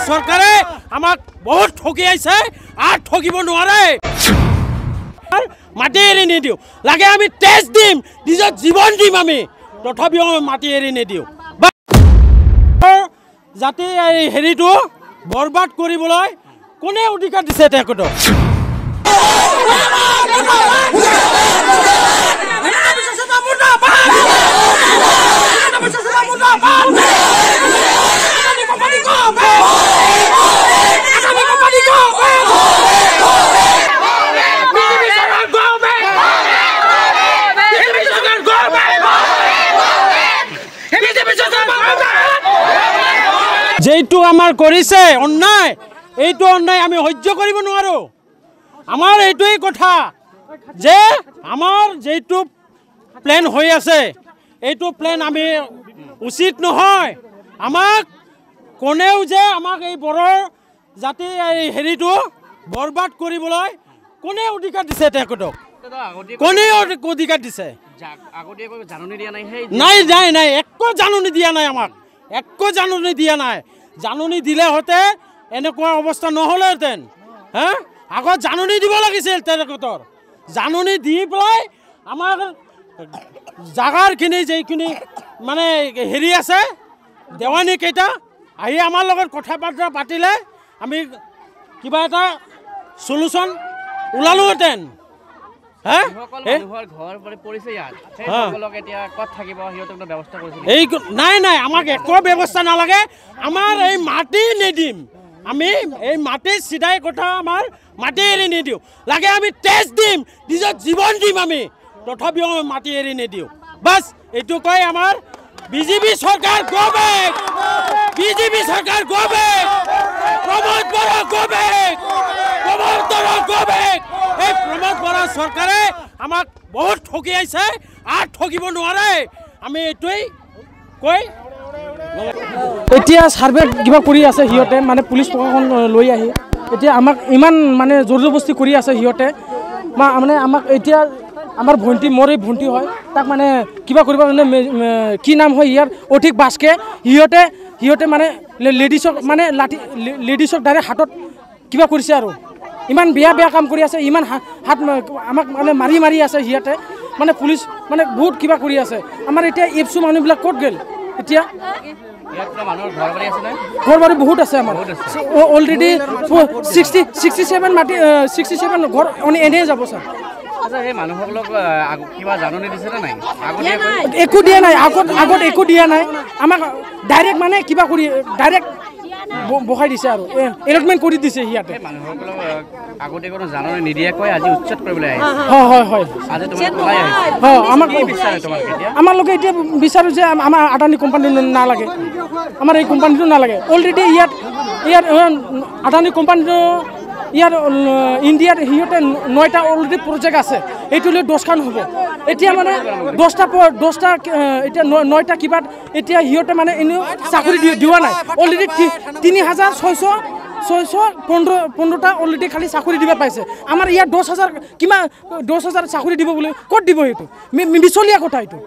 চৰকাৰে আমাক বহুত ঠগিয়াইছে আৰু ঠগিব নোৱাৰে মাটি এৰি নিদিওঁ লাগে আমি তেজ দিম নিজৰ জীৱন দিম আমি তথাপিও মাটি এৰি নিদিওঁ জাতি এই হেৰিটো বৰবাদ কৰিবলৈ কোনে অধিকাৰ দিছে তেখেতক যেইটো আমাৰ কৰিছে অন্যায় এইটো অন্যায় আমি সহ্য কৰিব নোৱাৰো আমাৰ এইটোই কথা যে আমাৰ যেইটো প্ল্যান হৈ আছে এইটো প্ল্যান আমি উচিত নহয় আমাক কোনেও যে আমাক এই বড়ৰ জাতি এই হেৰিটো বৰবাদ কৰিবলৈ কোনে অধিকাৰ দিছে তেখেতক কোনে অধিকাৰ দিছে নাই নাই নাই একো জাননী দিয়া নাই আমাক একো জাননী দিয়া নাই জাননী দিলে হতে এনেকুৱা অৱস্থা নহ'লেহেঁতেন হা আগত জাননী দিব লাগিছিল তেখেতৰ জাননী দি পেলাই আমাৰ জাগাৰখিনি যেইখিনি মানে হেৰি আছে দেৱানী কেইটা আহি আমাৰ লগত কথা বাৰ্তা পাতিলে আমি কিবা এটা সলিউশন ওলালোহেঁতেন নাই নাই আমাক একো ব্যৱস্থা নালাগে আমাৰ এই মাটি নিদিম আমি এই মাটি চিধাই কথা আমাৰ মাটি এৰি নিদিওঁ লাগে আমি তেজ দিম নিজৰ জীৱন দিম আমি তথাপিও মাটি এৰি নিদিওঁ বাছ এইটো কয় আমাৰ বিজেপি চৰকাৰ গো বেক বিজেপি চৰকাৰ go back Pramod Bora go back Pramod Bora go back এই প্ৰমোদ বৰা চৰকাৰে আমাক বহুত ঠগিয়াইছে আৰু ঠগিব নোৱাৰে আমি এইটোই কৈ এতিয়া সাৰ্ভে কিবা কৰি আছে সিহঁতে মানে পুলিচ প্ৰশাসন লৈ আহি এতিয়া আমাক ইমান মানে জোৰ জবৰদস্তি কৰি আছে সিহঁতে মানে আমাক এতিয়া আমাৰ ভণ্টি মোৰ এই ভণ্টি হয় তাক মানে কিবা কৰিব মানে কি নাম হয় ইয়াৰ অধিক বাছকে সিহঁতে মানে লেডিছক মানে লাঠি লেডিছক ডাইৰেক্ট হাতত কিবা কৰিছে আৰু ইমান বেয়া বেয়া কাম কৰি আছে ইমান হাত আমাক মানে মাৰি আছে সিহঁতে মানে পুলিচ মানে বহুত কিবা কৰি আছে আমাৰ এতিয়া এপছু মানুহবিলাক ক'ত গ'ল এতিয়া ঘৰ বাৰী বহুত আছে আমাৰ অলৰেডি 67 মাটি 67 ঘৰ এনেই যাব ছাৰ একো দিয়া নাই আগত একো দিয়া নাই আমাক ডাইৰেক্ট মানে কিবা কৰি ডাইৰেক্ট বহাই দিছে আৰু এলটমেণ্ট কৰি দিছে সিহঁতে আমাৰ লোকে এতিয়া বিচাৰোঁ যে আমাৰ আদানী কোম্পানী নালাগে আমাৰ এই কোম্পানীটো নালাগে অলৰেডি ইয়াত আদানী কোম্পানীটো ইয়াৰ ইণ্ডিয়াত সিহঁতে 9টা অলৰেডি প্ৰজেক্ট আছে এইটো লৈ 10খন হ'ব এতিয়া মানে 10টা এতিয়া 9টা কিবা এতিয়া সিহঁতে মানে এনেও চাকৰি দিয়া নাই অলৰেডি 3615টা অলৰেডি খালি চাকৰি দিব পাইছে আমাৰ ইয়াত 10,000 কিমান 10,000 চাকৰি দিব বুলি ক'ত দিব এইটো মিছলীয়া কথা এইটো